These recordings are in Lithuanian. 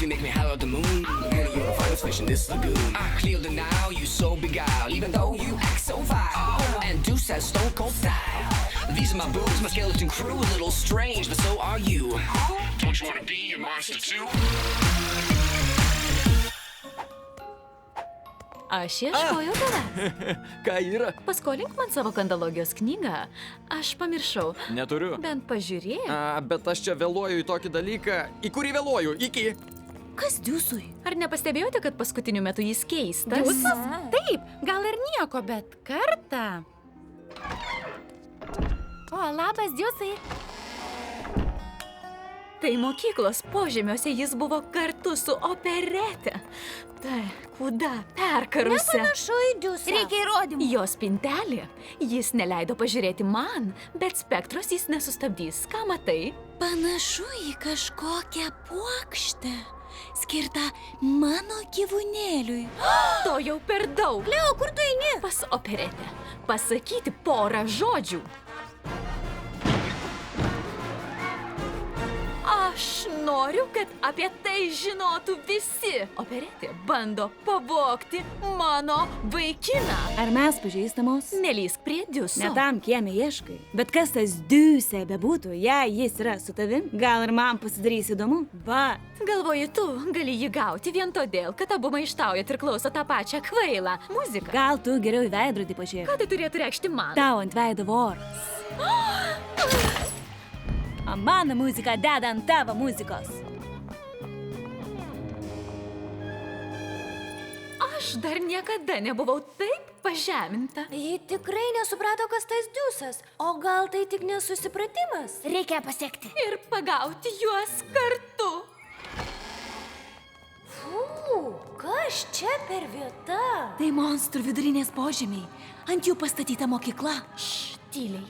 You make me howl at the moon. Girl, you're a finest fish in this lagoon. I clear the now, you so beguiled. Even though you act so vile. And Deuce has stone cold style. These are my boobs, my skeleton crew. A little strange, but so are you. Don't you wanna be a monster too? Aš ieškojau tavęs. Ką yra? Paskolink man savo kandalogijos knygą. Aš pamiršau. Neturiu. Bent pažiūrėk. Bet aš čia vėluoju į tokį dalyką. Į kurį vėluoju? Iki. Kas Diusui? Ar nepastebėjote, kad paskutiniu metu jis keistas? Diusas? Taip, gal ir nieko, bet kartą. O, labas, Diusai. Tai mokyklos požemiuose jis buvo kartu su operete. Tai kuda perkarusi. Nepanašu į Diusą. Reikia įrodymų. Jo spintelė. Jis neleido pažiūrėti man, bet spektros jis nesustabdys. Ką matai? Panašu į kažkokią puokštę, skirtą mano gyvūnėliui. To jau per daug. Leo, kur tu eini? Pas operetę. Pasakyti porą žodžių. Aš noriu, kad apie tai žinotų visi. Operetė bando pavogti mano vaikiną. Ar mes pažįstamos? Nelįsk prie Diuso. Ne tam kieme ieškai. Bet kas tas Diusė bebūtų, jei jis yra su tavim, gal ir man pasidarys įdomu? Va. Galvoji, tu gali jį gauti vien todėl, kad abu maištaujat ir klauso tą pačią kvailą muziką. Gal tu geriau į veidrodį pažiūrėk. Ką tai turėtų reikšti man? Tau ant veido voras. O mano muzika deda ant tavo muzikos. Aš dar niekada nebuvau taip pažeminta. Ji tikrai nesuprato, kas tas Diusas. O gal tai tik nesusipratimas? Reikia pasiekti. Ir pagauti juos kartu. Kas čia per vieta? Tai monstrų vidurinės požemiai. Ant jų pastatyta mokykla. Tyliai.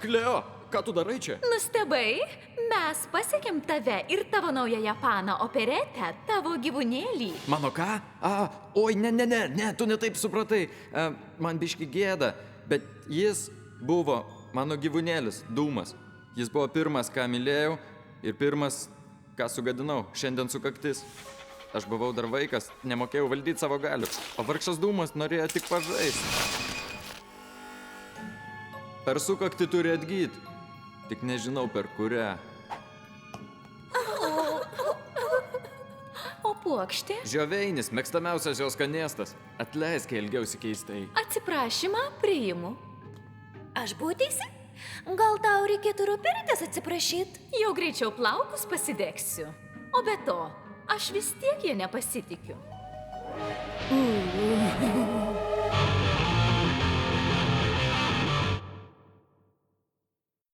Kleo, ką tu darai čia? Nustebai? Mes pasiekėm tave ir tavo naująją paną operetę, tavo gyvūnėlį. Mano ką? Oi, ne, tu netaip supratai. Man biški gėda, bet jis buvo mano gyvūnėlis, Dūmas. Jis buvo pirmas, ką mylėjau ir pirmas, ką sugadinau. Šiandien sukaktis. Aš buvau dar vaikas, nemokėjau valdyti savo galių, o vargšas Dūmas norėjo tik pažaisti. Per sukaktį turi atgyti, tik nežinau per kurią. O puokštė? Žioveinis, mėgstamiausias jos skanėstas. Atleisk, kai elgiausi keistai. Atsiprašymą priimu. Aš buvau teisi? Gal tau reikėtų ir operetės atsiprašyti? Jau greičiau plaukus pasidegsiu. O be to, aš vis tiek jie nepasitikiu.